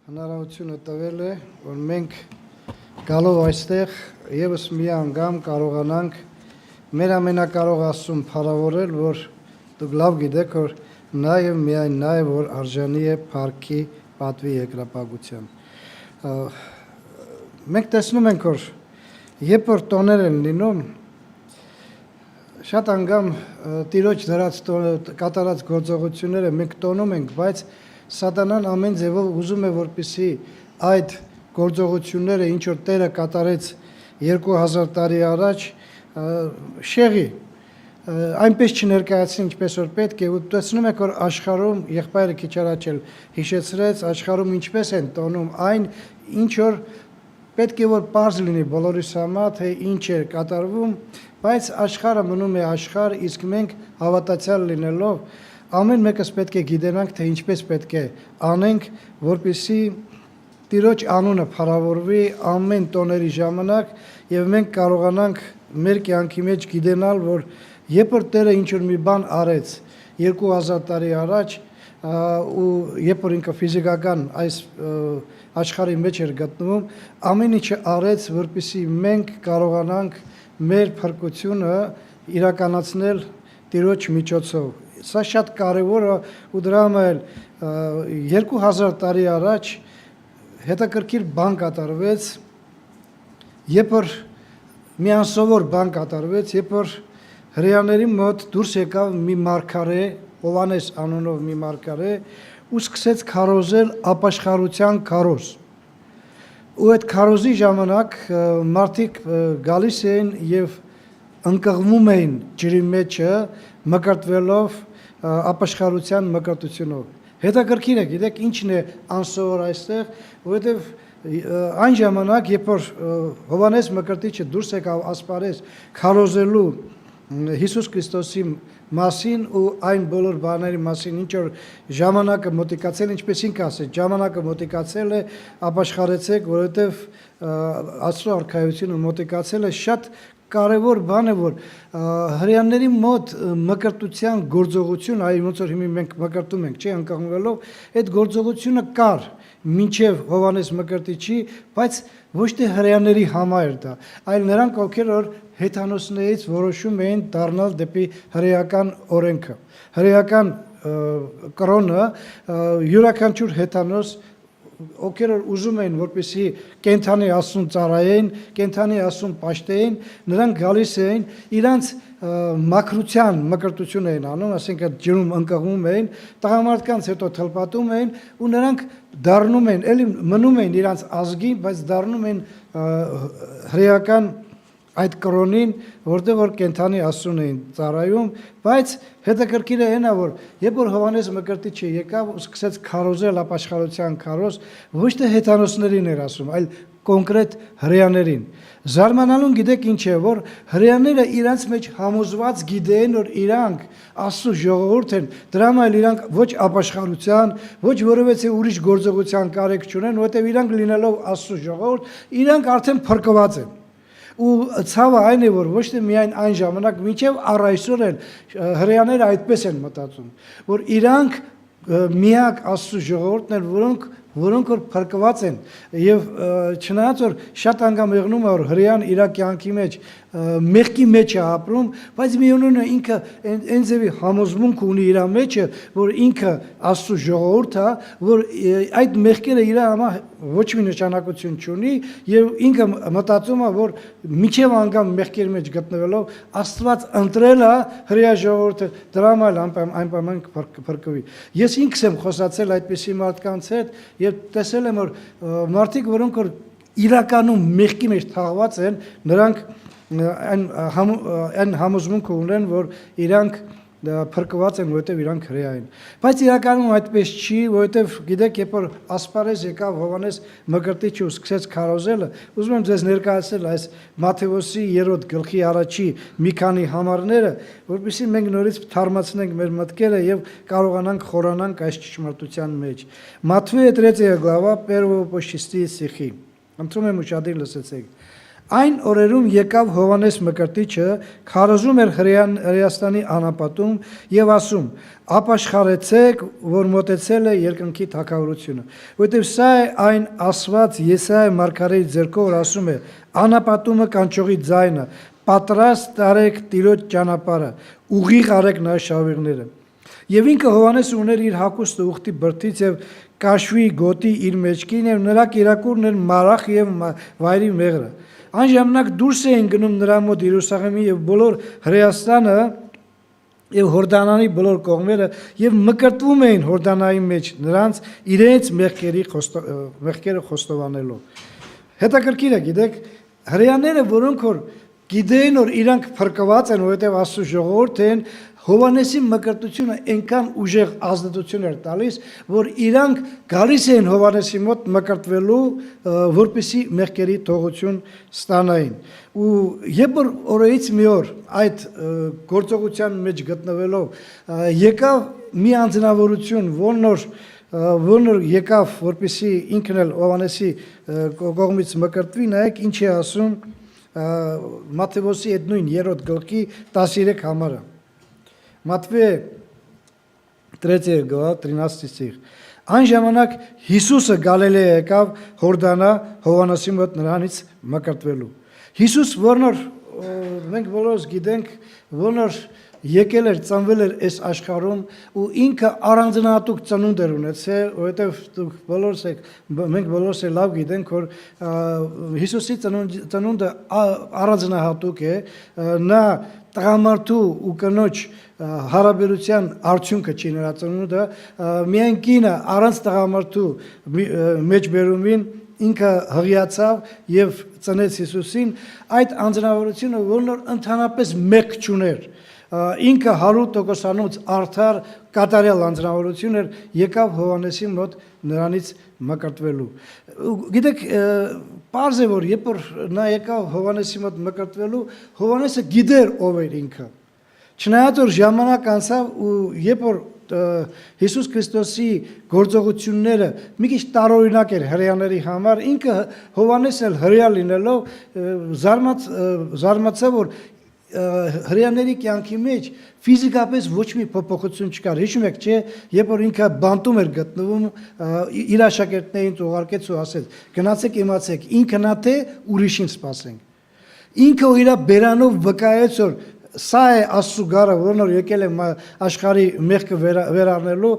հնարավորությունը տվել է, որ մենք գալով այստեղ եւս մի անգամ կարողանանք մեր ամենակարող Աստծուն փառավորել, որ դուք լավ գիտեք, որ միայն որ արժանի է փառքի, պատվի, երկրապագության։ Մենք տեսնում ենք, որ երբ որ տոներ են լինում, շատ անգամ Տիրոջ դրած կատարած գործողությունները մենք տոնում ենք, բայց Սատանան ամեն ձևով ուզում է, որպեսզի այդ գործողությունները, ինչ որ Տերը կատարեց 2000 տարի առաջ, շեղի, այնպես չներկայացնի, ինչպես որ պետք է, ու տեսնում եք, որ աշխարհում, եղբայրը քիչ առաջ էլ հիշեցրեց, աշխարհում ինչպես են տոնում այն, ինչ որ պետք է որ պարզ լինի բոլորիս համար, թե ինչ է կատարվում, բայց աշխարհը մնում է աշխարհ, իսկ մենք հավատացյալ լինելով ամեն մեկս պետք է գիտենանք, թե ինչպես պետք է անենք, որպեսզի Տիրոջ անունը փառավորվի ամեն տոների ժամանակ եւ մենք կարողանանք մեր կյանքի մեջ գիտենալ, որ երբ որ Տերը ինչ որ մի բան արեց 2000 տարի առաջ, ու երբ որ ինքը ֆիզիկական այս աշխարհի մեջ էր գտնվում, ամեն ինչը արեց, որպեսզի մենք կարողանանք մեր փրկությունը իրականացնել Տիրոջ միջոցով։ Սա շատ կարևոր է ու դրա համար 2000 տարի առաջ հետաքրքիր բան կատարվեց, երբ որ մի անսովոր բան կատարվեց, երբ որ հրեաների մոտ դուրս եկավ մի մարգարե, Հովհաննես անունով մի մարգարե, ու սկսեց քարոզել ապաշխարության քարոզ։ Ու այդ քարոզի ժամանակ մարդիկ գալիս էին եւ ընկղվում էին ջրի մեջը, մկրտվելով ապաշխարության մկրտությունով։ Հետաքրքիր է, գիտեք, ինչն է անսովոր այստեղ, որովհետև այն ժամանակ, երբ որ Հովհաննես Մկրտիչը դուրս եկավ ասպարեզ քարոզելու Հիսուս Քրիստոսի մասին ու այն բոլոր բաների մասին, ինչ որ ժամանակը մոտիկացել, ինչպես ինքը ասեց, ժամանակը մոտիկացել է, ապաշխարեցեք, որովհետև Աստծո արքայությունը մոտիկացել է, շատ կարևոր բան է, որ հրեաների մոտ մկրտության գործողություն, այ ոնց որ հիմա մենք մկրտում ենք, չէ, ընկղմվելով, այդ գործողությունը կար մինչև Հովհաննես Մկրտիչի, բայց ոչ թե հրեաների համար դա, այլ նրանք, ովքեր որ հեթանոսներից որոշում էին դառնալ դեպի հրեական օրենքը։ Հրեական կրոնը յուրաքանչյուր հեթանոս ովքեր ուզում էին, որպեսզի կենթանի Աստծուն ծառայեն, կենթանի Աստծուն պաշտեին, նրանք գալիս էին, իրանց մաքրության մկրտություն էին անում, ասենք ջրում ընկղվում էին, տղամարդկանց հետո թլպատում էին ու նրանք դառնում էին, էլի մնում էին իրանց ազգի, բայց դառնում էին հրեական այդ կրոնին, որտեղ որ կենթանի Աստծուն էին ծառայում, բայց հետաքրքիրը այն է, որ երբ որ Հովհաննես Մկրտիչը եկավ ու սկսեց քարոզել ապաշխարության քարոզ, ոչ թե հեթանոսներին էր ասում, այլ կոնկրետ հրեաներին։ Զարմանալուն գիտեք ինչ է, որ հրեաները իրանց մեջ համոզված գիտեն, որ իրանք Աստծո ժողովուրդ են, դրա համար իրանք ոչ ապաշխարության, ոչ որևէ ուրիշ գործողության կարիք չունեն, որովհետև իրանք լինելով Աստծո ժողովուրդ, իրանք արդեն փրկված են։ Ու ցավը այն է, որ ոչ թե միայն այն ժամանակ, մինչև առ այսօր էլ հրեաները այդպես են մտածում, որ իրանք միակ Աստծո ժողովուրդն են, որոնք որ փրկված են եւ չնայած որ շատ անգամ եղնում է որ հրեան իր կյանքի մեջ մեղքի մեջ է ապրում, բայց միևնույն է ինքը այն ձևի համոզմունք ունի իր մեջը, որ ինքը Աստծո ժողովուրդ է, որ այդ մեղքերը իր համար ոչ մի նշանակություն չունի եւ ինքը մտածում է, որ միջև անգամ մեղքերի մեջ գտնվելով Աստված ընտրել է հրեա ժողովուրդը, դրա համար այնպայման փրկվի։ Ես ինքս եմ խոսացել այդպիսի մարդկանց հետ եւ տեսել եմ, որ մարդիկ, որոնք որ իրականում մեղքի մեջ թաղված են, նրանք այն համոզմունքը ունեն, որ իրանք փրկված են, որովհետև իրանք հրեա են։ Բայց իրականում այդպես չի, որովհետև գիտեք, երբ որ ասպարեզ եկավ Հովհաննես Մկրտիչը ու սկսեց քարոզելը, ուզում եմ ձեզ ներկայացնել այս Մատթեոսի 3-րդ գլխի առաջի մի քանի համարները, որպեսզի մենք նորից թարմացնենք մեր մտքերը եւ կարողանանք խորանանք այս ճշմարտության մեջ։ Մատթեոս 3 глава 1 по 6 стихи. Антում եմ ուշադիր լսեցեք։ Այն օրերում եկավ Հովանես Մկրտիչը, քարոզում էր Հրեաստանի անապատում եւ ասում. «Ապաշխարեցեք, որ մոտեցել է երկնքի թագավորությունը»։ Որտեւ սա է այն ասված Եսայիա մարգարեի ձեռքով, որ ասում է. «Անապատումը կանչողի ձայնը, պատրաստ արեք Տիրոջ ճանապարհը, ուղիղ արեք նրա շավիղները»։ Եվ ինքը Հովանեսը ուներ իր հագուստը ուխտի բրդից եւ կաշվի գոտի իր մեջքին եւ նրա կիրակուրն էր մարախ եւ վայրի մեղրը։ Այն ժամանակ դուրս էին գնում նրա մոտ Երուսաղեմի եւ բոլոր Հրեաստանը եւ Հորդանանի բոլոր կողմերը եւ մկրտվում էին Հորդանայի մեջ նրանց իրենց մեղքերը խոստովանելով։ Հետաքրքիր է, գիտեք, հրեաները, որոնք որ գիտեն, որ իրանք փրկված են, որովհետեւ Աստծո ժողովուրդ են, Հովանեսի մկրտությունը այնքան ուժեղ ազդեցություն էր տալիս, որ իրանք գալիս էին Հովանեսի մոտ մկրտվելու, որպեսզի մեղքերի թողություն ստանային։ Ու երբ որ օրերից մի օր այդ գործողության մեջ գտնվելով եկավ մի անձնավորություն, որն եկավ, որպեսզի ինքն էլ Հովանեսի կողմից մկրտվի, նայեք ինչ է ասում Մատթեոսի այդ նույն 3 գլխի 13 համարը։ Մատվե 3 глава 13 стих. Այն ժամանակ Հիսուսը Գալիլեա եկավ Հորդանա Հովանեսի մոտ նրանից մկրտվելու։ Հիսուս, որնոր մենք բոլորս գիտենք, որնոր եկել էր, ծնվել էր այս աշխարհում ու ինքը առանձնահատուկ ծնունդ էր ունեցել, որովհետև մենք բոլորս լավ գիտենք, որ Հիսուսի ծնունդը առանձնահատուկ է, նա տղամարդու ու կնոջ հարաբերության արդյունքը չի նրա ծնունդը, միայն կինը առանց տղամարդու մեջբերումին ինքը հղիացավ եւ ծնեց Հիսուսին, այդ անձնավորությունը, որն ընդհանրապես մեղք չուներ, ինքը 100%-անոց արդար կատարյալ անձնավորություն էր, եկավ Հովանեսի մոտ նրանից մկրտվելու։ Գիտեք, պարզ է, որ երբ որ նա եկավ Հովանեսի մոտ մկրտվելու, Հովանեսը գիտեր ով էր ինքը։ Չնայած որ ժամանակ անցավ ու երբ որ Հիսուս Քրիստոսի գործողությունները մի քիչ տարօրինակ էր հրեաների համար, ինքը Հովանեսն էլ հրեա լինելով զարմացավ, որ հրեաների կյանքի մեջ ֆիզիկապես ոչ մի փոփոխություն չկար։ Հիշում եք, չէ, երբ որ ինքը բանտում էր գտնվում, իր աշակերտներին ուղարկեց ու ասեց. «Գնացեք իմացեք, ինքն է թե ուրիշին սպասենք»։ Ինքը իր բերանով վկայեց, որ սա է Աստծո գառը, որն եկել է աշխարհի մեղքը վերառնելու,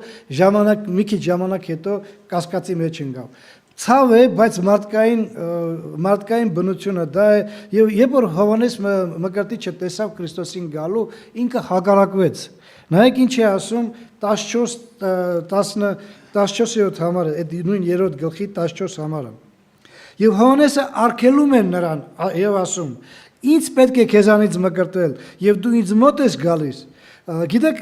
մի քիչ ժամանակ հետո կասկածի մեջ ընկավ։ Ցավ է, բայց մարդկային բնությունը դա է, եւ երբ որ Հովանես Մկրտիչը տեսավ Քրիստոսին գալու, ինքը հակառակվեց։ Նայեք ինչ է ասում 14-րդ համարը, այդ նույն 3 գլխի 14 համարը։ Եվ Հովանեսը արգելում է նրան եւ ասում. «Ինչ պետք է քեզանից մկրտվել, եւ դու ինձ մոտ ես գալիս»։ Գիտեք,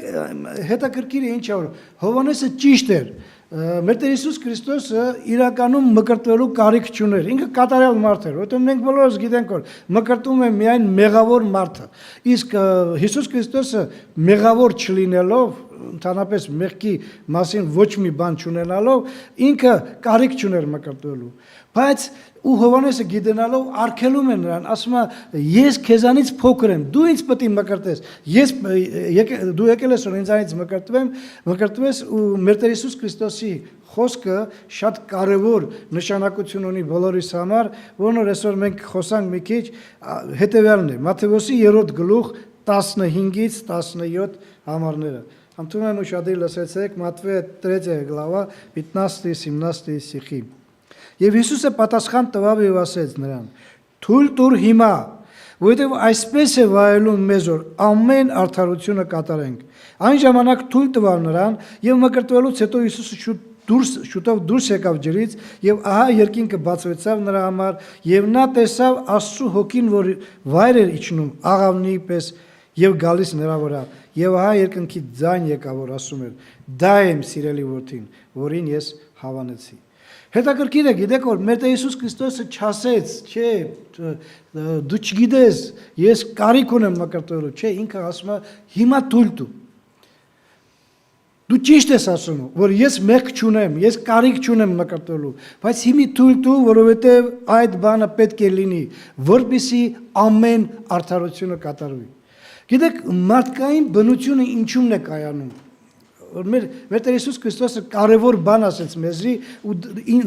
հետաքրքիր է ինչ է, որ Հովանեսը ճիշտ էր։ Մեր Տեր Հիսուս Քրիստոսը իրականում մկրտվելու կարիք չուներ։ Ինքը կատարյալ մարդ էր, որովհետև մենք բոլորս գիտենք, որ մկրտում է միայն մեղավոր մարդը։ Իսկ Հիսուս Քրիստոսը մեղավոր չլինելով, ընդհանրապես մեղքի մասին ոչ մի բան չունենալով, ինքը կարիք չուներ մկրտվելու։ Բայց ու Հովանեսը գիտենալով արգելում է նրան, ասում է. «Ես քեզանից փոքր եմ, դու ինձ պետք է մկրտես, դու եկել ես որ ինձանից մկրտվես», ու մեր Տեր Հիսուս Քրիստոսի խոսքը շատ կարևոր նշանակություն ունի բոլորիս համար, որն այսօր մենք խոսանք մի քիչ, հետևյալն է Մատթեոսի 3 գլուխ 15-ից 17 համարները։ Антумен ушади լսեցեք Մատվե 3 глава 15-17 стихи։ Եվ Հիսուսը պատասխան տվավ եւ ասեց նրան. «Թույլ տուր հիմա, որովհետեւ այսպես է վայելում մեզ, որ ամեն արդարությունը կատարենք»։ Այն ժամանակ թույլ տվավ նրան եւ մկրտվելուց հետո Հիսուսը շուտով դուրս եկավ ջրից եւ ահա երկինքը բացվեցավ նրա համար եւ նա տեսավ Աստծո հոգին, որ վայր էր իջնում աղավնի պես եւ գալիս նրա վրա եւ ահա երկնքի ձայն եկավ, որ ասում էր. «Դա եմ սիրելի որդին, որին ես հավանեցի»։ Հետաքրքիր է, գիտեք, որ մեր Տեր Հիսուս Քրիստոսը չասեց, չէ, դու չգիտես, ես կարիք ունեմ մկրտվելու, չէ, ինքը ասում է հիմա թույլ տու։ Դու ճիշտ ես ասում, որ ես մեղք չունեմ, ես կարիք չունեմ նկատելու, բայց հիմի թույլ տու, որովհետև այդ բանը պետք է լինի, որպեսզի ամեն արդարությունը կատարվի։ Գիտեք, մարդկային բնությունը ինչումն է կայանում։ Մեր Տեր Հիսուս Քրիստոսը կարևոր բան ասեց մեզի ու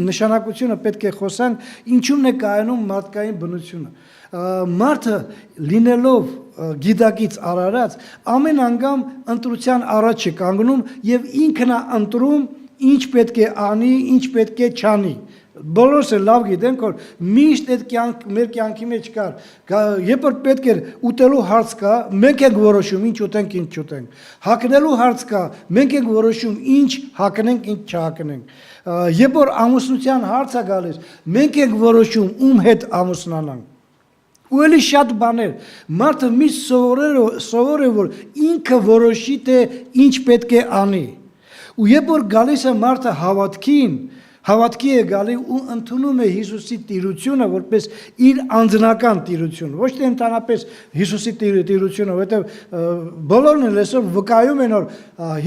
նշանակությունը պետք է խոսանք, ինչումն է կայանում մարդկային բնությունը։ Մարդը լինելով գիտակից արարած ամեն անգամ ընտրության առաջ է կանգնում եւ ինքն է ընտրում ինչ պետք է անի, ինչ պետք է չանի։ Բոլորս էլ լավ գիտենք, որ միշտ այդ մեր կյանքի մեջ կար, երբ որ պետք էր ուտելու հարց կա, մենք ենք որոշում ինչ ուտենք, ինչ չուտենք։ Հագնելու հարց կա, մենք ենք որոշում ինչ հագնենք, ինչ չհագնենք։ Երբ որ ամուսնության հարց է գալիս, մենք ենք որոշում ում հետ ամուսնանանք։ Ու էլի շատ բաներ, մարդը միշտ սովոր է, որ ինքը որոշի թե ինչ պետք է անի։ Ու երբ որ գալիս է մարդը հավատքի է գալի ու ընդունում է Հիսուսի տիրությունը որպես իր անձնական տիրությունը, ոչ թե ընդհանրապես Հիսուսի տիրությունը, որովհետև բոլորն էլ այսօր վկայում են, որ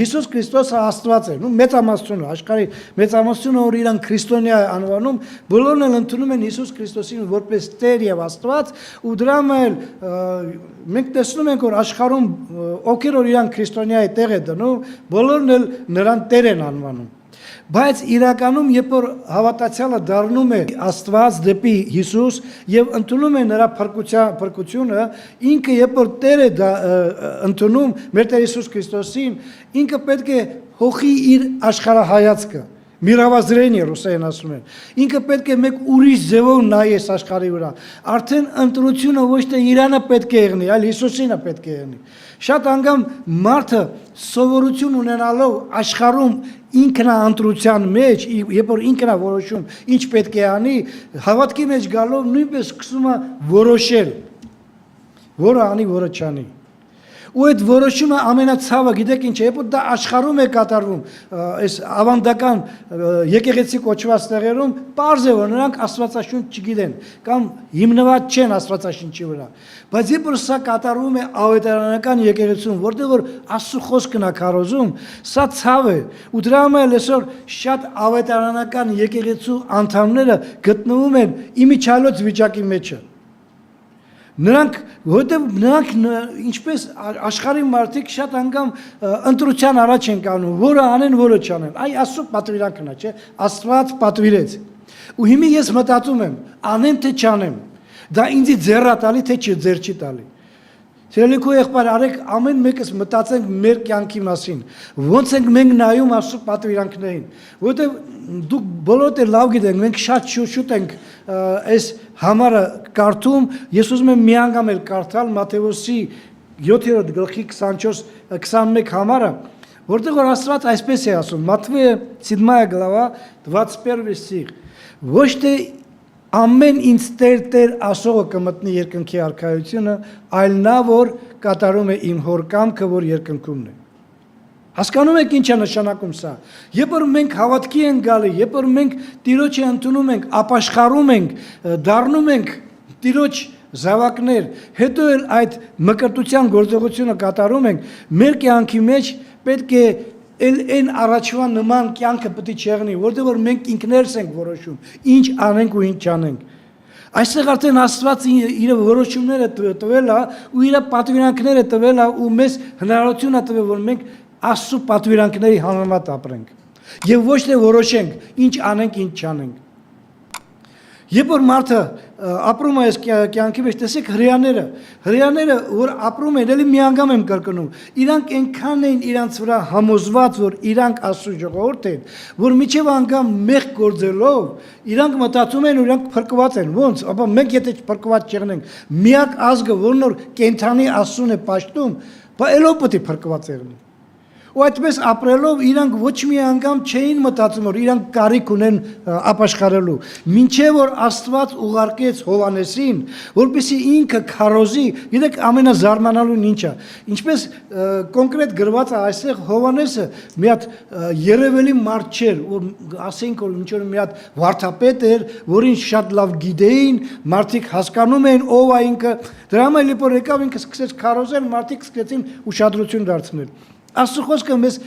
Հիսուս Քրիստոսը Աստված է, մեծամասնությունը, աշխարհի մեծամասնությունը, որ իրան քրիստոնյա է անվանում, բոլորն էլ ընդունում են Հիսուս Քրիստոսին որպես Տեր եւ Աստված, ու դրամ էլ մենք տեսնում ենք, որ աշխարհում ովքեր որ իրան քրիստոնյա է տեղ է դնում, բոլորն էլ նրան Տեր են անվանում։ Բայց իրականում երբ որ հավատացյալը դառնում է Աստված դեպի Հիսուս եւ ընդունում է նրա փրկությունը, ինքը երբ որ Տեր է ընդունում մեր Տեր Հիսուս Քրիստոսին, ինքը պետք է հոխի իր աշխարհայացքը, միրավազրենի ռուսերեն ասում են։ Ինքը պետք է մեկ ուրիշ ձևով նայի այս աշխարհի վրա։ Արդեն ընտրությունը ոչ թե իրանը պետք է եղնի, այլ Հիսուսինը պետք է եղնի։ Շատ անգամ մարդը սովորություն ունենալով աշխարհում ինքնաընտրության մեջ, երբ որ ինքն է որոշում ինչ պետք է անի, հավատքի մեջ գալով նույնպես սկսում է որոշել, որը անի, որը չանի։ Ու այդ որոշումը ամենացավը, գիտեք ինչ է, երբ որ դա աշխարհում է կատարվում, այս ավանդական եկեղեցի կոչված տեղերում, պարզ է, որ նրանք Աստվածաշունչ չգիտեն կամ հիմնված չեն Աստվածաշունչի վրա։ Բայց երբ որ սա կատարվում է ավետարանական եկեղեցում, որտեղ որ Աստծո խոսքն է քարոզում, սա ցավ է։ Ու դրա համար այսօր շատ ավետարանական եկեղեցու անդամները գտնվում են իմիջիալոց վիճակի մեջ։ Նրանք, որտեղ նրանք ինչպես աշխարհի մարդիկ շատ անգամ ընտրության առաջ են կանում, որը անեն, որը չանեն։ Այ Աստծո պատվիրանքն է, չէ՞, Աստված պատվիրեց։ Ու հիմա ես մտածում եմ, անեմ թե չանեմ։ Դա ինձ ձեռ է տալի, թե ձեռ չի տալի։ Սիրելիքո եղբայր, արեք ամեն մեկս մտածենք մեր կյանքի մասին։ Ոնց ենք մենք նայում Աստծո պատվիրանքներին, որովհետև դուք բոլորդ էլ լավ գիտենք, մենք շատ շուտ ենք այս համարը կարդում, ես ուզում եմ մի անգամ էլ կարդալ Մատթեոսի 7-րդ գլխի 24-21 համարը, որտեղ որ Աստված այսպես է ասում, Մատթեո 7 глава 21 стих. Ոչ թե ամեն ինձ Տեր ասողը կմտնի երկնքի արքայությունը, այլ նա, որ կատարում է իմ հոր կամքը, որ երկնքումն է։ Հասկանում եք ինչ է նշանակում սա։ Երբ որ մենք հավատքի ենք գալի, երբ որ մենք Տիրոջը ընդունում ենք, ապաշխարում ենք, դառնում ենք Տիրոջ զավակներ, հետո էլ այդ մկրտության գործողությունը կատարում ենք, մեր կյանքի մեջ պետք է այն առաջվա նման կյանքը պետք է չեղնի, որտեղ որ մենք ինքներս ենք որոշում, ինչ անենք ու ինչ չանենք։ Այստեղ արդեն Աստված իր որոշումները տվել է ու իր պատվիրանքները տվել է ու մեզ հնարավորություն է տվել, որ մենք Աստծո պատվիրանքների համեմատ ապրենք եւ ոչ թե որոշենք ինչ անենք, ինչ չանենք։ Երբ որ մարդը ապրում է այս կյանքի մեջ, տեսեք հրեաները, որ ապրում են, էլի մի անգամ եմ կրկնում, իրանք այնքան էին իրանց վրա համոզված, որ իրանք Աստծո ժողովուրդ են, որ միջև անգամ մեղք գործելով, իրանք մտածում են, որ իրանք փրկված են, ոնց, ապա մենք եթե փրկված չեղնենք, միակ ազգը, որն որ կենթանի Աստծուն է պաշտում, բա ելով պետք է փրկված եղնի։ Ու այդպես ապրելով իրանք ոչ մի անգամ չէին մտածում, որ իրանք կարիք ունեն ապաշխարելու, մինչև որ Աստված ուղարկեց Հովհաննեսին, որպեսզի ինքը քարոզի, գիտեք ամենազարմանալուն ինչ է, ինչպես կոնկրետ գրված է այստեղ Հովհաննեսը մի հատ երևելի մարդ չէր, որ ասենք որ ինչ որ մի հատ վարդապետ էր, որին շատ լավ գիտեին, մարդիկ հասկանում էին ով է ինքը, դրա համար երբ որ եկավ ինքը սկսեց քարոզել, մարդիկ սկսեցին ուշադրություն դարձնել։ Աստծո խոսքը մեզ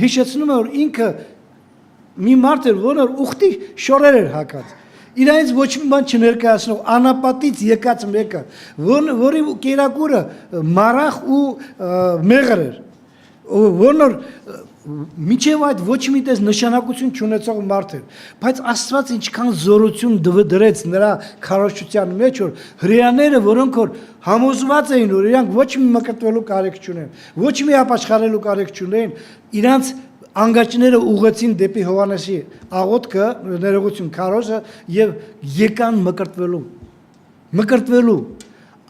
հիշեցնում է, որ ինքը մի մարդ էր, որը ուխտի շորեր էր հակած։ Իրայից ոչ մի բան չներկայացնող, անապատից եկած մեկը, որի կերակուրը մարախ ու մեղր էր, որն միջև այդ ոչ մի տես նշանակություն չունեցող մարդ էր, բայց Աստված ինչքան զորություն դրեց նրա քարոզչության մեջ, որ հրեաները, որոնք որ համոզված էին, որ իրանք ոչ մի մկրտվելու կարիք չունեն, ոչ մի ապաշխարելու կարիք չունեն, իրանք անգաճները ուղղեցին դեպի Հովհաննեսի աղոթքը, ներողություն քարոզը եւ եկան մկրտվելու,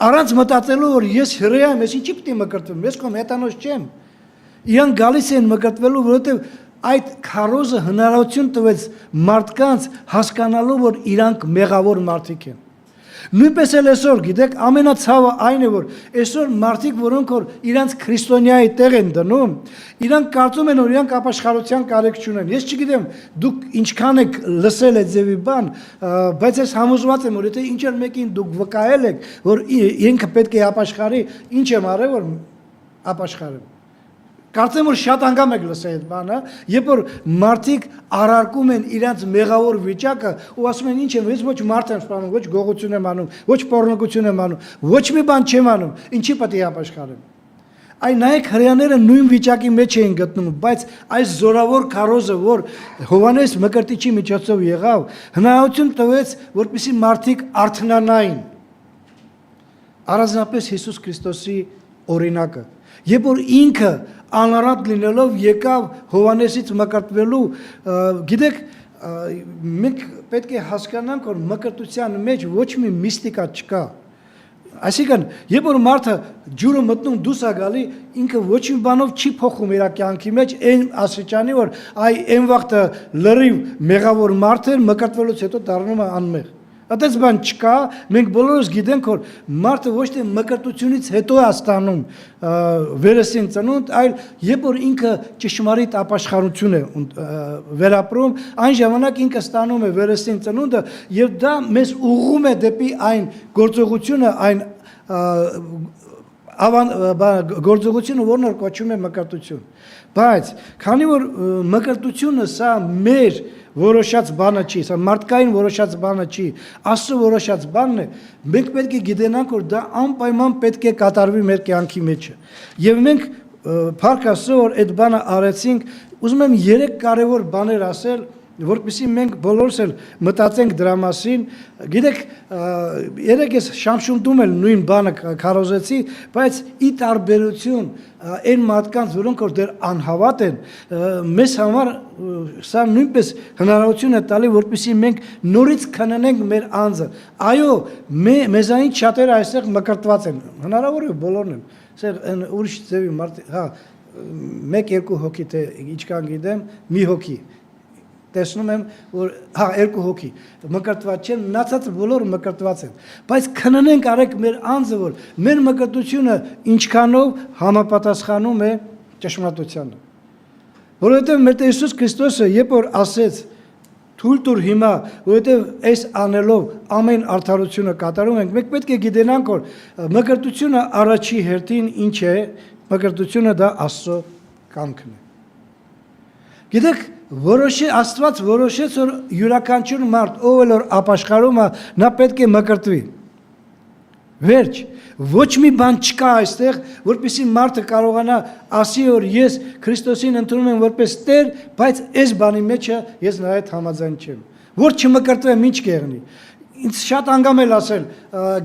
առանց մտածելու, որ ես հրեա եմ, ես ինչի պիտի մկրտվեմ, ես քո հետանոց չեմ։ Իրանք գալիս են մկրտվելու, որովհետև այդ քարոզը հնարավորություն տվեց մարդկանց հասկանալու, որ իրանք մեղավոր մարդիկ են։ Նույնպես էլ այսօր, գիտեք, ամենացավը այն է, որ այսօր մարդիկ, որոնք որ իրանք քրիստոնյայի տեղ են դնում, իրանք կարծում են, որ իրանք ապաշխարության կարիք չունեն։ Ես չգիտեմ, դուք ինչքան եք լսել այդ ձևի բան, բայց ես համոզված եմ, որ եթե ինչ-որ մեկին դուք վկայել եք, որ ինքը պետք է ապաշխարի, ինչ եմ արել, որ ապաշխարեմ։ Կարծեմ, որ շատ անգամ եք լսել այդ բանը, երբ որ մարդիկ առարկում են իրենց մեղավոր վիճակը ու ասում են ինչ եմ, ես ոչ մարդ եմ սպանում, ոչ գողություն եմ անում, ոչ պոռնոգություն եմ անում, ոչ մի բան չեմ անում, ինչի պետք է ապաշխարեմ։ Այ նայեք հրեաները նույն վիճակի մեջ էին գտնում, բայց այս զորավոր քարոզը, որ Հովհաննես Մկրտիչի միջոցով եղավ, հնարավորություն տվեց, որպեսզի մարդիկ արթնանային։ Առանձնապես Հիսուս Քրիստոսի օրինակը, երբ որ ինքը անառատ լինելով եկավ Հովհաննեսից մկրտվելու, գիտեք, մենք պետք է հասկանանք, որ մկրտության մեջ ոչ մի միստիկա չկա։ Այսինքն, երբ որ մարդը ջուրը մտնում դուրս է գալի, ինքը ոչ մի բանով չի փոխում իր կյանքի մեջ այն աստիճանի, որ այն վաղտը լրիվ մեղավոր մարդ էր, մկրտվելուց հետո դառնում է անմեղ։ Այդպես բան չկա, մենք բոլորս գիտենք, որ մարդը ոչ թե մկրտությունից հետո է ստանում վերստին ծնունդ, այլ երբ որ ինքը ճշմարիտ ապաշխարություն է վերապրում, այն ժամանակ ինքը ստանում է վերստին ծնունդը եւ դա մեզ ուղղում է դեպի այն գործողությունը, այն գործողությունը, որն որ կոչվում է մկրտություն։ Բայց քանի որ մկրտությունը սա մեր որոշած բանը չի, սա մարդկային որոշած բանը չի, Աստծո որոշած բանն է, մենք պետք է գիտենանք, որ դա անպայման պետք է կատարվի մեր կյանքի մեջ։ Եվ մենք փառք Աստծո, որ այդ բանը արեցինք, ուզում եմ 3 կարևոր բաներ ասել, որպեսզի մենք բոլորս էլ մտածենք դրա մասին, գիտեք, երեք ես շամշունդում էլ նույն բանը քարոզեցի, բայց ի տարբերություն այն մարդկանց, որոնք որ դեռ անհավատ են, մեզ համար սա նույնպես հնարավորություն է տալի, որպեսզի մենք նորից քննենք մեր անձը։ Այո, մեզանից շատերը այստեղ մկրտված են, հնարավոր է բոլորն են, սեր ուրիշ ձևի մարդ, հա, 1-2 հոգի թե ինչքան գիտեմ, մի հոգի տեսնում եմ, որ հա 2 հոգի մկրտված չեն, մնացածը բոլորը մկրտված են, բայց քննենք արեք մեր անձը, որ մեր մկրտությունը ինչքանով համապատասխանում է ճշմարտությանը, որովհետև մեր Տեր Հիսուս Քրիստոսը երբ որ ասեց թույլ տուր հիմա, որովհետև այս անելով ամեն արդարությունը կատարում ենք, մենք պետք է գիտենանք, որ մկրտությունը առաջի հերթին ինչ է, մկրտությունը դա Աստծո կամքն է։ Գիտեք, Աստված որոշեց, որ յուրաքանչյուր մարդ, ով էլ որ ապաշխարում է, նա պետք է մկրտվի։ Վերջ, ոչ մի բան չկա այստեղ, որպեսզի մարդը կարողանա ասի, որ ես Քրիստոսին ընդունում եմ որպես Տեր, բայց այս բանի մեջը ես նրա հետ համաձայն չեմ։ Որ չմկրտվեմ, ինչ կեղնի։ Ինձ շատ անգամ էլ ասել,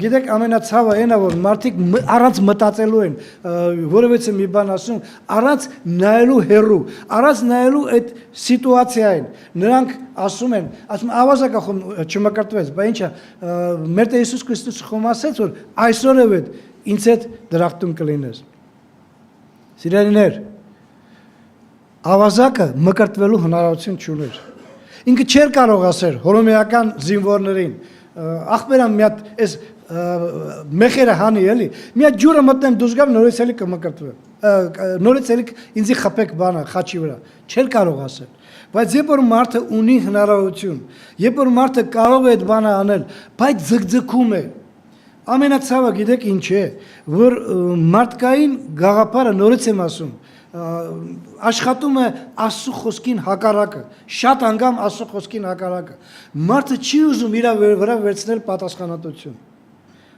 գիտեք, ամենացավը այն է, որ մարդիկ առանց մտածելու են, որովհետեւ մի բան ասում, առանց նայելու հեռու, առանց նայելու այդ սիտուացիային, նրանք ասում են, ավազակախում չմկրտվեց, բայց ինչա, մեր Տեր Հիսուս Քրիստոսը խոմ ասեց, որ այսօրև էլ ինձ հետ դրախտում կլինես։ Սիրելիներ, ավազակը մկրտվելու հնարավորություն չուներ։ Ինքը չէր կարող ասել հռոմեական զինվորներին, ախպերան մի հատ այս մեխերը հանի էլի, մի հատ ջուրը մտնեմ դուրս գամ, նորից էլի կմկրտվեմ, նորից էլի ինձի խփեք բանը խաչի վրա, չէր կարող ասել, բայց երբ որ մարդը ունի հնարավորություն, երբ որ մարդը կարող է այդ բանը անել, բայց ձգձգում է, ամենացավը գիտեք ինչ է, որ մարդկային գաղափարը նորից եմ ասում, աշխատում է Աստծո խոսքին հակառակը, շատ անգամ Աստծո խոսքին հակառակը։ Մարդը չի ուզում իր վրա վերցնել պատասխանատվություն։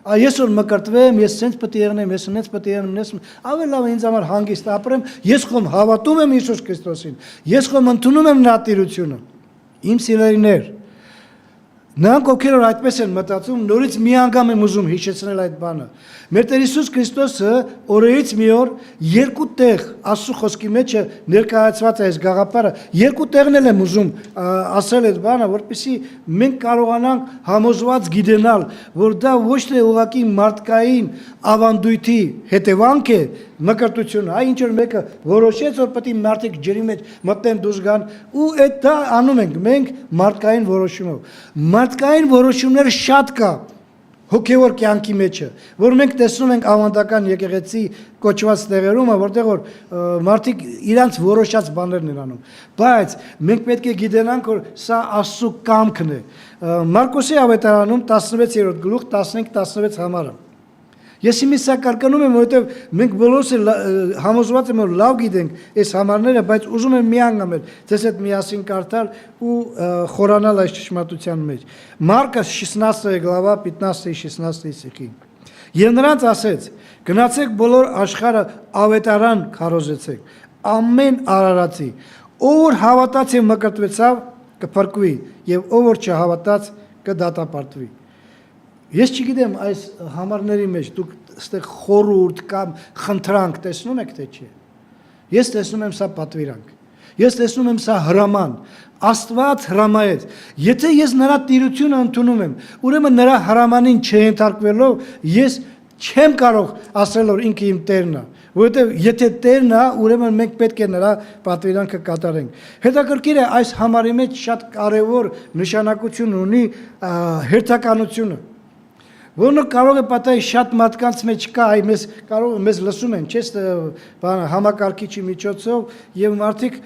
Ես որ մկրտվեմ, ես սենց պետք է եղնեմ, ես սենց պետք է եղնեմ, ավելի լավ է ինձ համար հանգիստ ապրեմ, ես խոմ հավատում եմ Հիսուս Քրիստոսին, ես խոմ ընդունում եմ նրա տիրությունը։ Իմ սիրելիներ, նրանք ովքեր որ այդպես են մտածում, նորից մի անգամ եմ ուզում հիշեցնել այդ բանը։ Մեր Տեր Հիսուս Քրիստոսը օրերից մի օր երկու տեղ Աստծո խոսքի մեջ ներկայացված է այս գաղափարը, երկու տեղն եմ ուզում ասել այդ բանը, որպեսզի մենք կարողանանք համոզված գիտենալ, որ դա ոչ թե ուղղակի մարդկային ավանդույթի հետևանք է մկրտությունը, այ ինչ որ մեկը որոշեց, որ պետք է մարդիկ ջրի մեջ մտնեն դուրս գան, ու այդ դա անում ենք մենք մարդկային որոշումով։ Մարդկային որոշումներ շատ կա հոգևոր կյանքի մեջը, որ մենք տեսնում ենք ավանդական եկեղեցի կոչված տեղերում, որտեղ որ մարդիկ իրանց որոշած բաներն են անում, բայց մենք պետք է գիտենանք, որ սա Աստծո կամքն է։ Մարկոսի ավետարանում 16-րդ գլուխ 15-16 համարը։ Ես իմի սա կարկանում եմ, որովհետև մենք բոլորս համոզված եմ, որ լավ գիտենք այս համարները, բայց ուզում եմ մի անգամ ձեզ հետ միասին կարդալ ու խորանալ այս ճշմարտության մեջ։ Մարկոս 16 глава 15-16 стихи։ Եվ նրանց ասեց. գնացեք բոլոր աշխարհը ավետարան քարոզեցեք, ամեն արարածի, ով որ հավատաց եւ մկրտվեցավ կփրկվի, եւ ով որ չհավատաց կդատապարտվի։ Ես չգիտեմ այս համարների մեջ դուք այստեղ խորհուրդ կամ խնդրանք տեսնում եք թե չէ։ Ես տեսնում եմ սա պատվիրանք։ Ես տեսնում եմ սա հրաման։ Աստված հրամայեց։ Եթե ես նրա տիրությունը ընդունում եմ, ուրեմն նրա հրամանին չենթարկվելով ես չեմ կարող ասել որ ինքը իմ Տերն է, որովհետև եթե Տերն է, ուրեմն մենք պետք է նրա պատվիրանքը կատարենք։ Հետաքրքիր է այս համարի մեջ շատ կարևոր նշանակություն ունի հերթականությունը։ Որոնք կարող է պատահի շատ մարդկանց մեջ կա, այ մեզ լսում են, չէ՞, համակարգիչի միջոցով եւ մարդիկ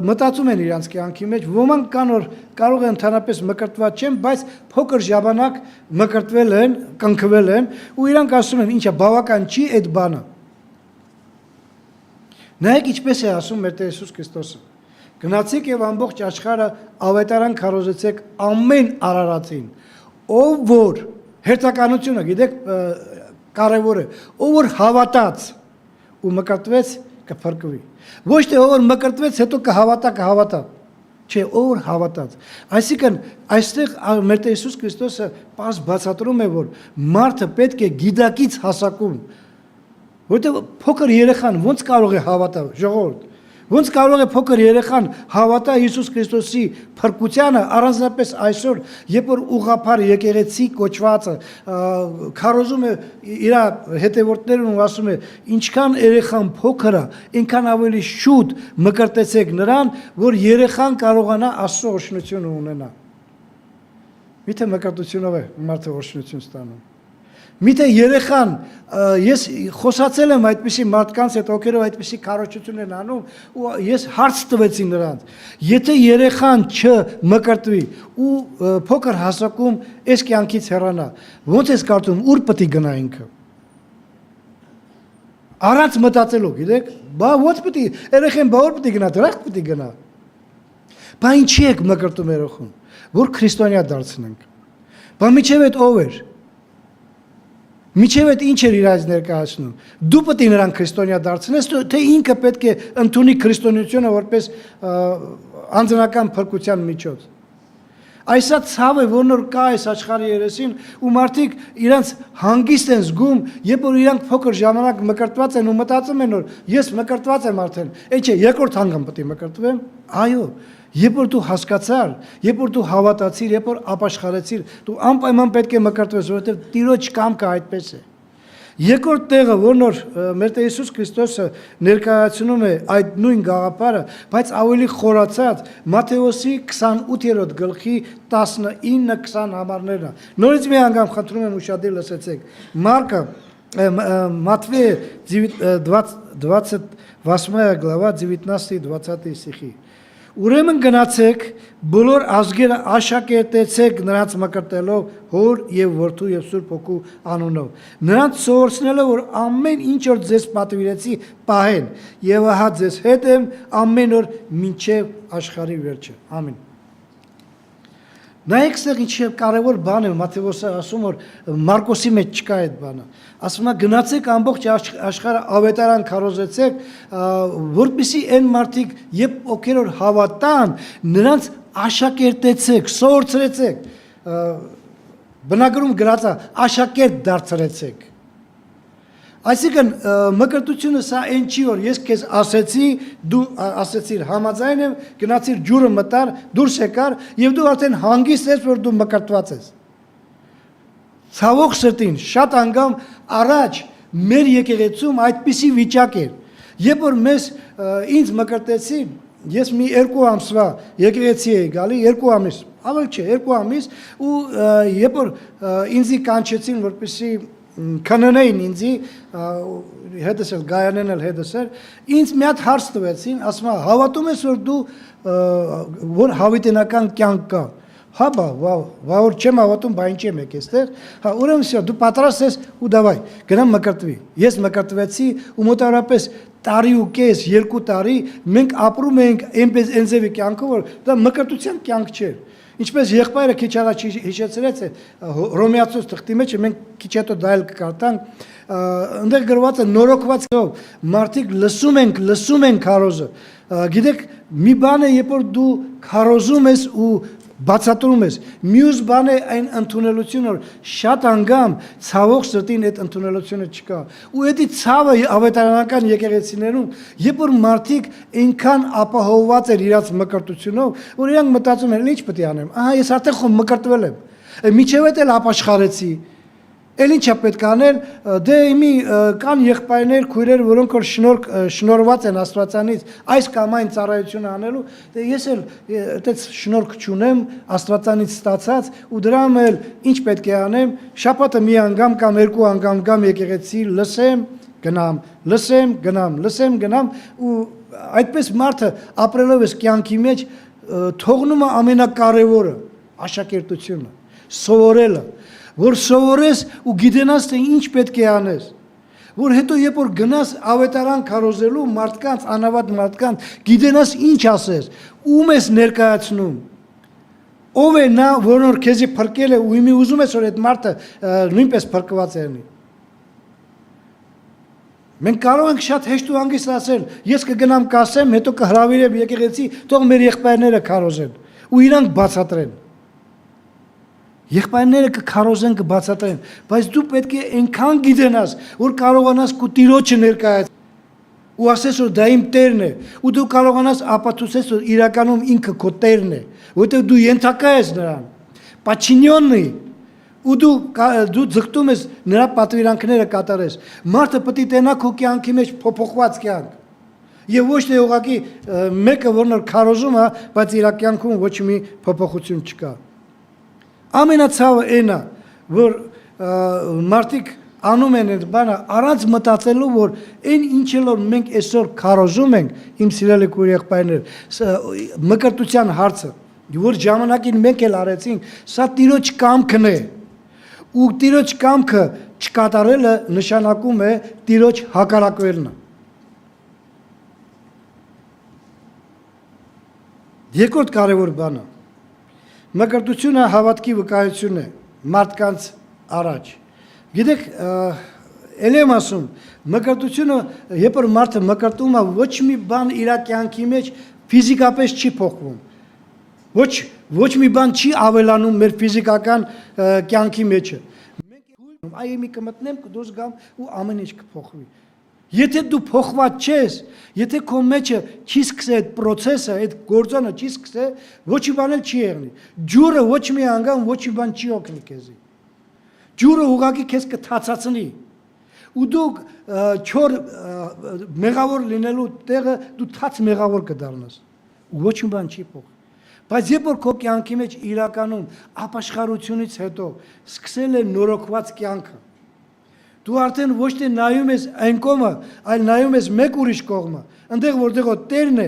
մտածում են իրանց կյանքի մեջ, ոմանք կան որ կարող են ընդհանրապես մկրտված չեն, բայց փոքր ժամանակ մկրտվել են, կնքվել են ու իրանք ասում են, ինչա բավական չի այդ բանը։ Նայեք ինչպես է ասում մեր Տեր Հիսուս Քրիստոսը։ Գնացեք եւ ամբողջ աշխարհը ավետարան քարոզեցեք ամեն արարածին, ով որ հերթականությունը, գիտեք, կարևոր է, ով որ հավատաց ու մկրտվեց կփրկվի։ Ոչ թե ով որ մկրտվեց հետո կհավատա, չէ, ով որ հավատաց։ Այսինքն այստեղ մեր Տեր Հիսուս Քրիստոսը պարզ բացատրում է, որ մարդը պետք է գիտակից հասակում, որտեղ փոքր երեխան ոնց կարող է հավատալ, ժողովուրդ։ Ոնց կարող է փոքր երեխան հավատա Հիսուս Քրիստոսի փրկությանը, առանձնապես այսօր, երբ որ ուղղափառ եկեղեցի կոչվածը քարոզում է իր հետևորդներին ու ասում է, ինչքան երեխան փոքր է, այնքան ավելի շուտ մկրտեցեք նրան, որ երեխան կարողանա Աստծո օրհնությունը ունենա։ Միթե մկրտությունով է մարդը օրհնություն ստանում։ Միթե երեխան, ես խոսացել եմ այդպիսի մարդկանց հետ, ովքերով այդպիսի քարոզություն են անում, ու ես հարց տվեցի նրանց, եթե երեխան չմկրտվի ու փոքր հասակում այս կյանքից հեռանա, ո՞նց ես կարծում, ուր պետք է գնա ինքը։ Առանց մտածելու, գիտեք, բա ո՞նց պետք է, երեխան բա ուր պետք է գնա, դրախտ պետք է գնա։ Բա ինչի եք մկրտում երեխուն, որ քրիստոնյա դարձնենք։ Բա միջև այդ ով էր։ Միջև այդ ինչ էր իրաց ներկայացնում։ Դու պետք է նրան քրիստոնյա դարձնես, թե ինքը պետք է ընդունի քրիստոնեությունը որպես անձնական փրկության միջոց։ Այսա ցավ է, որ նոր կա այս աշխարհի երեսին ու մարդիկ իրանց հանգիստ են զգում, երբ որ իրանք փոքր ժամանակ մկրտված են ու մտածում են, որ ես մկրտված եմ արդեն, այդ չէ, երկրորդ անգամ պետք է մկրտվեմ։ Այո, երբ որ դու հասկացար, երբ որ դու հավատացիր, երբ որ ապաշխարեցիր, դու անպայման պետք է մկրտվես, որովհետև Տիրոջ կամքը այդպես է։ Երկրորդ տեղը, որն որ մեր Տեր Հիսուս Քրիստոսը ներկայացնում է այդ նույն գաղափարը, բայց ավելի խորացած, Մատթեոսի 28-րդ գլխի 19-20 համարներն է։ Նորից մի անգամ խնդրում եմ ուշադիր լսեցեք։ Матфея 28 глава 19-20 стихи. Ուրեմն գնացեք բոլոր ազգերը աշակերտեցեք նրանց մկրտելով հոր եւ որդու եւ Սուրբ Հոգու անունով նրանց սովորեցնելով որ ամեն ինչ որ ձեզ պատվիրեցի պահեն եւ ահա ձեզ հետ եմ ամեն օր մինչեւ աշխարհի վերջը ամեն Նայեք սա ինչ կարևոր բան է Մատթեոսը ասում որ Մարկոսի մեջ չկա այդ բանը ասում է գնացեք ամբողջ աշխարհը ավետարան քարոզեցեք որպեսզի այն մարդիկ երբ ովքեր որ հավատան նրանց աշակերտեցեք սովորեցրեցեք բնագրում գրած է աշակերտ դարձրեցեք Այսինքն մկրտությունը սա այն չի որ ես քեզ ասեցի դու ասեցիր համաձայն եմ գնացիր ջուրը մտար դուրս եկար եւ դու արդեն հանգիստ ես որ դու մկրտված ես Ցավոք սրտին շատ անգամ առաջ մեր եկեղեցում այդպիսի վիճակ էր երբ որ մեզ ինձ մկրտեցին ես մի 2 ամսվա եկեղեցի էի գալի 2 ամիս ավել չէ 2 ամիս ու երբ որ ինձ կանչեցին որպեսզի Կանոնային ինձի հետս էլ գայանեն էլ հետս էր ինձ մի հատ հարց տվեցին ասում հավատում ես որ դու որ հավիտենական կյանք կա հա բա որ չեմ հավատում բա ինչ եմ եք այստեղ հա ուրեմն всё դու պատրաստ ես ու դավայ գնամ մկրտվի ես մկրտվեցի ու մոտավորապես տարի ու կես 2 տարի մենք ապրում ենք այնպես այնձևի կյանքով որ դա մկրտության կյանք չէր Ինչպես եղբայրը քիչ առաջ հիշեցրեց է Հռոմեացուց թղթի մեջ մենք քիչ հետո դա էլ կկարդանք այնտեղ գրված է նորոգված մարդիկ լսում են քարոզը գիտեք մի բան է երբ որ դու քարոզում ես ու բացատրում ես մյուս բան է այն ընդունելությունը որ շատ անգամ ցավոք սրտին այդ ընդունելությունը չկա ու դա ցավը ավետարանական եկեղեցիներում երբ որ մարդիկ այնքան ապահովված են իրաց մկրտությունով որ իրանք մտածում են ինչ պետք է անեմ ահա ես արդեն խո մկրտվել եմ միջև էլ ապաշխարեցի Էլ ինչա պետք անել դե իմի կան եղբայրներ քույրեր որոնք որ շնորհված են Աստվածանից այս կամ այն ծառայությունը անելու դե ես էլ այդպես շնորհք չունեմ Աստվածանից ստացած ու դրամ էլ ինչ պետք է անեմ շաբաթը մի անգամ կամ 2 անգամ գամ եկեղեցի լսեմ գնամ ու այդպես մարդը ապրելով էս կյանքի մեջ թողնում է ամենակարևորը աշակերտությունը սովորելը որ սովորես ու գիտենաս թե ինչ պետք է անես որ հետո երբ որ գնաս ավետարան քարոզելու մարդկանց անավատ մարդկանց գիտենաս ինչ ասես ում ես ներկայացնում ով է նա որ քեզի փրկել է ու իմի ուզում ես որ այդ մարդը նույնպես փրկված լինի Մենք կարող ենք շատ հեշտ ու հանգիստ ասել ես կգնամ կասեմ հետո կհրավիրեմ եկեղեցի թող մեր եղբայրները քարոզեն ու իրանք բացատրեն Եղբայրները կքարոզեն կբացատրեն, բայց դու պետք է այնքան գիտենաս, որ կարողանաս քո Տիրոջը ներկայացնել ու ասես որ դա իմ Տերն է, ու դու կարողանաս ապացուցես որ իրականում ինքը քո Տերն է, որտեղ դու ենթակա ես նրան, Պաչինյոննի, ու դու ձգտում ես նրա պատվիրանքները կատարես։ Մարդը պետք է տենա քո կյանքի մեջ փոփոխված կյանք։ Եվ ոչ թե ուղղակի մեկը որն որ քարոզում է, բայց իր կյանքում ոչ մի փոփոխություն չկա։ Ամենացավը այն է, որ մարդիկ անում են այդ բանը առանց մտածելու, որ այն ինչ որ մենք այսօր քարոզում ենք, իմ սիրելի եղբայրներ, մկրտության հարցը, որ ժամանակին մենք էլ արեցինք, սա Տիրոջ կամքն է։ Ու Տիրոջ կամքը չկատարելը նշանակում է Տիրոջ հակառակվելն։ Երկրորդ կարևոր բանը մկրտությունը հավատքի վկայություն է մարդկանց առաջ։ Գիտեք, ել եմ ասում, մկրտությունը, երբ որ մարդը մկրտում է, ոչ մի բան իր կյանքի մեջ ֆիզիկապես չի փոխվում։ Ոչ մի բան չի ավելանում մեր ֆիզիկական կյանքի մեջը։ Մենք այ մի կմտնեմ, կդուրս գամ ու ամեն ինչ կփոխվի։ Եթե դու փոխված չես, եթե քո մեջը չի սկսե այդ process-ը, այդ գործոնը չի սկսե, ոչ մի բան էլ չի եղնի։ Ջուրը ոչ մի անգամ ոչ մի բան չի օգնի քեզի։ Ջուրը ուղղակի քեզ կթացածնի։ Ու դու չոր մեղավոր լինելու տեղը դու թաց մեղավոր կդառնաս։ Ոչ մի բան չի փոխ։ Բայց երբ որ քո կյանքի մեջ իրականում ապաշխարությունից հետո սկսել է նորոգված կյանքը, Դու արդեն ոչ թե նայում ես այն կողմը, այլ նայում ես մեկ ուրիշ կողմը։ Այնտեղ որտեղ Տերն է,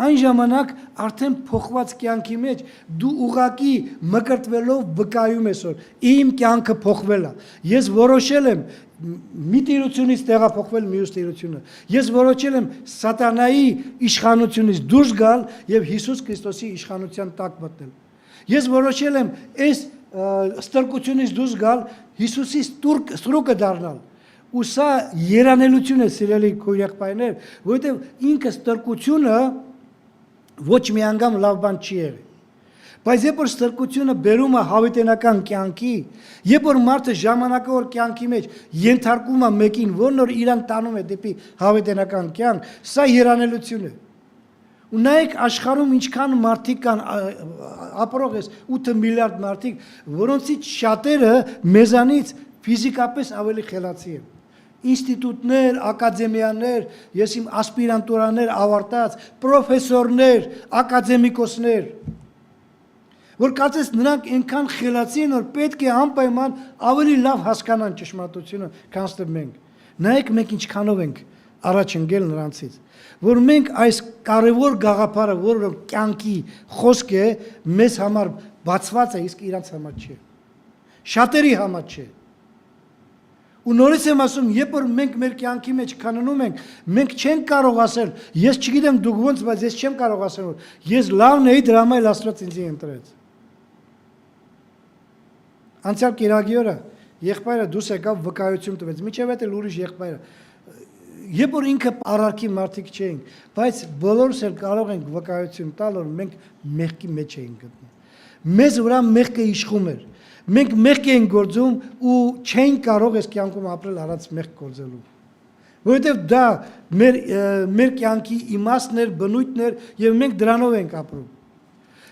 այն ժամանակ արդեն փոխված կյանքի մեջ դու ուղակի մկրտվելով վկայում ես, որ իմ կյանքը փոխվել է։ Ես որոշել եմ մի տիրությունից տեղափոխվել մյուս տիրությունը։ Ես որոշել եմ սատանայի իշխանությունից դուրս գալ եւ Հիսուս Քրիստոսի իշխանության տակ մտնել։ Ես որոշել եմ այս ստրկությունից դուրս գալ Հիսուսի ստրուկը դառնալ։ Ու սա երանելություն է, սիրելի քույրերներ, որովհետև ինքը ստրկությունը ոչ մի անգամ լավ բան չի եղել։ Բայց երբ որ ստրկությունը բերում է հավիտենական կյանքի, երբ որ մարդը ժամանակավոր կյանքի մեջ ենթարկում է մեկին, որն որ իրան տանում է դեպի հավիտենական կյանք, սա երանելություն է։ Ու նայեք աշխարհում ինչքան մարդիկ կան, ապրող ես 8 միլիարդ մարդիկ, որոնցից շատերը մեզանից ֆիզիկապես ավելի խելացի են։ Ինստիտուտներ, ակադեմիաներ, ես իմ ասպիրանտուրաներ ավարտած, պրոֆեսորներ, ակադեմիկոսներ, որ կարծես նրանք այնքան խելացի են, որ պետք է անպայման ավելի լավ հասկանան ճշմարտությունը, քան մենք։ Նայեք մենք ինչքանով ենք առաջ ընկել նրանցից, որ մենք այս կարևոր գաղափարը, որը կյանքի խոսք է, մեզ համար բացված է, իսկ իրանց համար չէ։ Շատերի համար չէ։ Ու նորից եմ ասում, երբ որ մենք մեր կյանքի մեջ քննում ենք, մենք չենք կարող ասել, ես չգիտեմ դուք ոնց, բայց ես չեմ կարող ասել, որ ես լավն էի, դրա համար Աստված ինձ ընտրեց։ Անցյալ կիրակի օրը եղբայրը դուրս եկավ վկայություն տվեց, միջև էլ ուրիշ եղբայրը։ Երբ որ ինքը առարքի մարդիկ չէինք, բայց բոլորս էլ կարող ենք վկայություն տալ, որ մենք մեղքի մեջ էինք գտնում։ Մեզ վրա մեղքը իշխում էր։ Մենք մեղք էինք գործում ու չէինք կարող այս կյանքում ապրել առանց մեղք գործելու։ Որովհետև դա մեր կյանքի իմաստն էր, բնույթն էր եւ մենք դրանով ենք ապրում։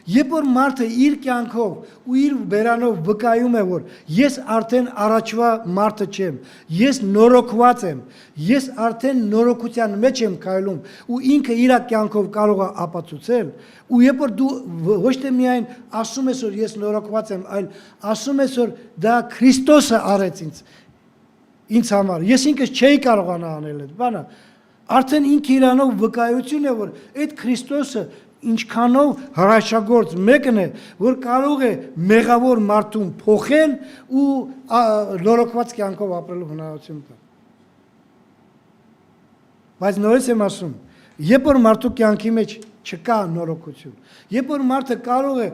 Երբ որ մարդը իր կյանքով ու իր բերանով վկայում է, որ ես արդեն առաջվա մարդը չեմ, ես նորոգված եմ, ես արդեն նորոգության մեջ եմ քայլում ու ինքը իր կյանքով կարող է ապացուցել, ու երբ որ դու ոչ թե միայն ասում ես, որ ես նորոգված եմ, այլ ասում ես, որ դա Քրիստոսը արեց ինձ համար, ես ինքս չէի կարողանա անել այդ բանը, արդեն ինքը իրանով վկայություն է, որ այդ Քրիստոսը ինչքանով հրաշագործ մեկն է, որ կարող է մեղավոր մարդուն փոխել ու նորոգված կյանքով ապրելու հնարավորություն տալ։ Բայց նորից եմ ասում, երբ որ մարդու կյանքի մեջ չկա նորոգություն, երբ որ մարդը կարող է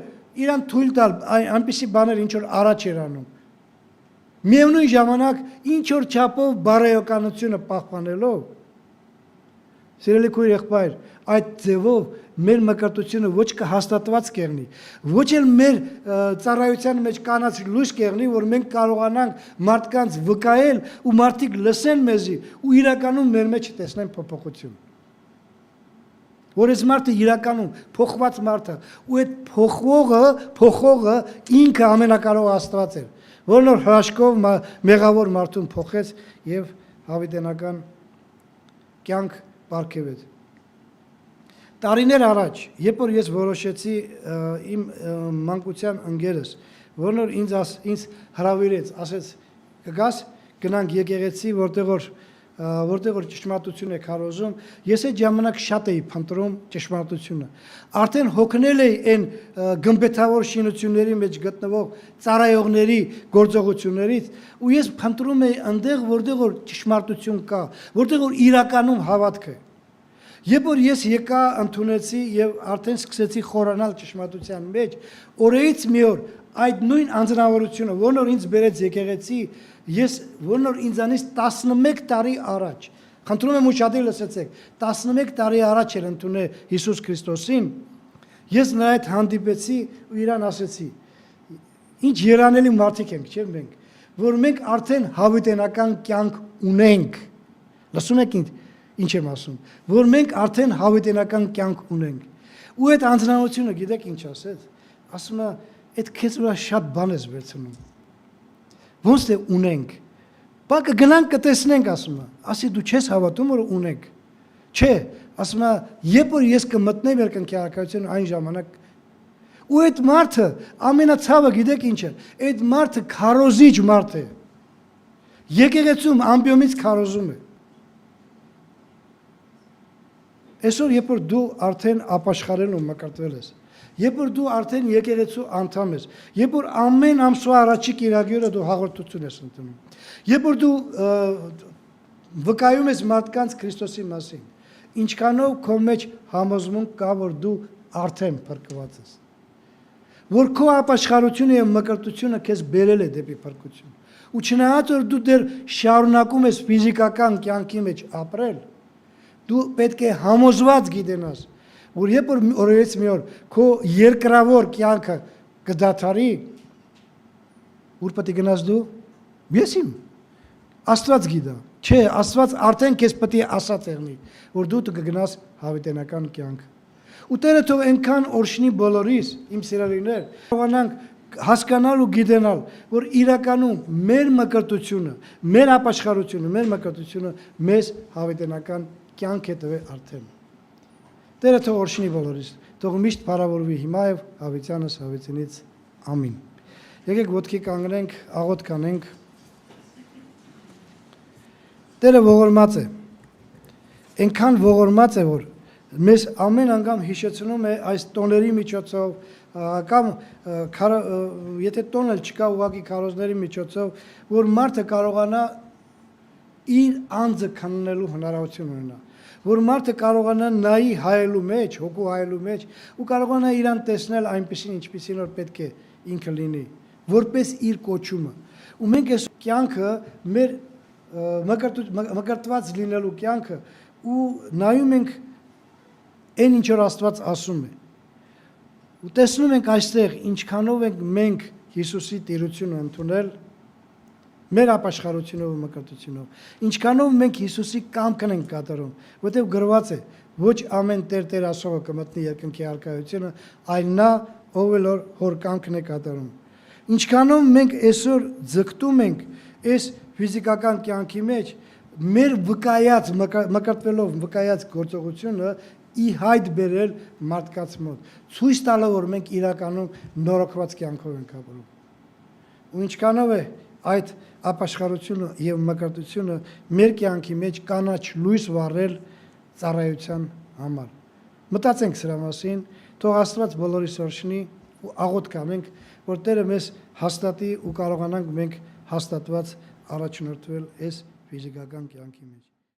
իրան թույլ տալ այնպիսի բաներ, ինչ որ առաջ էր անում, միևնույն ժամանակ ինչ որ չափով բարոյականությունը պահպանելով, սիրելի քույր եղբայր, այդ ձևով մեր մկրտությունը ոչ կհաստատված կեղնի, ոչ էլ մեր ծառայության մեջ կանաչ լույս կեղնի, որ մենք կարողանանք մարդկանց վկայել ու մարդիկ լսեն մեզի ու իրականում մեր մեջ տեսնեն փոփոխություն։ Որ այս մարդը իրականում փոխված մարդ է, ու այդ փոխողը ինքը ամենակարող Աստված էր, որն որ հրաշքով մեղավոր մարդուն փոխեց եւ հավիտենական կյանք պարգևեց։ Տարիներ առաջ, երբ որ ես որոշեցի իմ մանկության ընկերս, որն որ ինձ հրավիրեց, ասեց կգաս, գնանք եկեղեցի, որտեղ որ ճշմարտություն է քարոզում, ես այդ ժամանակ շատ էի փնտրում ճշմարտությունը։ Արդեն հոգնել էի այն գմբեթավոր շինությունների մեջ գտնվող ծառայողների գործողություններից, ու ես փնտրում էի այնտեղ, որտեղ որ ճշմարտություն կա, որտեղ որ իրականում հավատք է։ Երբ որ ես եկա ընդունեցի եւ արդեն սկսեցի խորանալ ճշմարտության մեջ, օրերից մի օր այդ նույն անձնավորությունը, որն որ ինձ բերեց եկեղեցի, ես որն որ ինձանից 11 տարի առաջ, խնդրում եմ ուշադիր լսեցեք, 11 տարի առաջ էր ընդունել Հիսուս Քրիստոսին, ես նրա հետ հանդիպեցի ու իրան ասեցի. ինչ երանելի մարդիկ ենք, չէ՞ մենք, որ մենք արդեն հավիտենական կյանք ունենք։ Լսում եք ինչ եմ ասում, որ մենք արդեն հավիտենական կյանք ունենք։ Ու այդ անձնանությունը գիտեք ինչ ասեց։ Ասում է, այդ քեզ վրա շատ բան ես վերցնում։ Ոնց թե ունենք։ Բա կգնանք կտեսնենք, ասում է։ Ասի դու չես հավատում, որ ունենք։ Չէ, ասում է, երբ որ ես կմտնեմ երկնքի առաքելություն այն ժամանակ։ Ու այդ մարդը ամենացավը գիտեք ինչ է։ Այդ մարդը քարոզիչ մարդ է։ Եկեղեցում ամբիոմից քարոզում է։ Այսօր երբ որ դու արդեն ապաշխարել ու մկրտվել ես, երբ որ դու արդեն եկեղեցու անդամ ես, երբ որ ամեն ամսվա առաջի կիրակի դու հաղորդություն ես ընդունում, երբ որ դու վկայում ես մարդկանց Քրիստոսի մասին, ինչքանով քո մեջ համոզմունք կա, որ դու արդեն փրկված ես, որ քո ապաշխարությունը եւ մկրտությունը քեզ բերել է դեպի փրկություն, ու չնայած որ դու դեռ շարունակում ես ֆիզիկական կյանքի մեջ ապրել, դու պետք է համոզված գիտենաս, որ երբ որ օրերից մի օր քո երկրավոր կյանքը կդադարի, ուր պետք է գնաս դու, ես իմ, Աստված գիտա, չէ, Աստված արդեն քեզ պետք է ասա տեղնի, որ դու կգնաս հավիտենական կյանք։ Ու Տերը թող այնքան օրհնի բոլորիս, իմ սիրելիներ, կարողանանք հասկանալ ու գիտենալ, որ իրականում մեր մկրտությունը, մեր ապաշխարությունը, մեր մկրտությունը մեզ հավիտենական կյանք է տվել արդեն։ Տերը թող օրհնի բոլորիս, թող միշտ փառավորվի հիմա եւ հավիտյանս հավիտենից ամին։ Եկեք ոտքի կանգնենք, աղոթք անենք։ Տերը ողորմած է, այնքան ողորմած է, որ մեզ ամեն անգամ հիշեցնում է այս տոների միջոցով, կամ եթե տոն էլ չկա ուղղակի քարոզների միջոցով, որ մարդը կարողանա իր անձը քննելու հնարավորություն ունենա, որ մարդը կարողանա նայի հայելու մեջ, հոգու հայելու մեջ ու կարողանա իրան տեսնել այնպեսին, ինչպեսին որ պետք է ինքը լինի, որպես իր կոչումը։ Ու մենք այս կյանքը մեր մկրտված լինելու կյանքը ու նայում ենք այն ինչ որ Աստված ասում է։ Ու տեսնում ենք այստեղ ինչքանով ենք մենք Հիսուսի տիրությունը ընդունել մեր ապաշխարությունով ու մկրտությունով։ Ինչքանով մենք Հիսուսի կամքն ենք կատարում, որտեղ գրված է. ոչ ամեն Տեր ասողը կմտնի երկնքի առկայությունը, այլ նա, ով էլ հոր կամքն է կատարում։ Ինչքանով մենք այսօր ձգտում ենք այս ֆիզիկական կյանքի մեջ մեր վկայած մկրտվելով վկայած գործողությունը ի հայտ բերել մարդկանց մոտ, ցույց տալով որ մենք իրականում նորոգված կյանքով ենք ապրում։ Ու ինչքանով է այդ ապաշխարությունը եւ մկրտությունը մեր կյանքի մեջ կանաչ լույս վառել ծառայության համար։ Մտածենք սրա մասին, թող Աստված բոլորիս օրհնի ու աղոթք անենք, որ Տերը մեզ հաստատի ու կարողանանք մենք հաստատված առաջնորդվել այս ֆիզիկական կյանքի մեջ։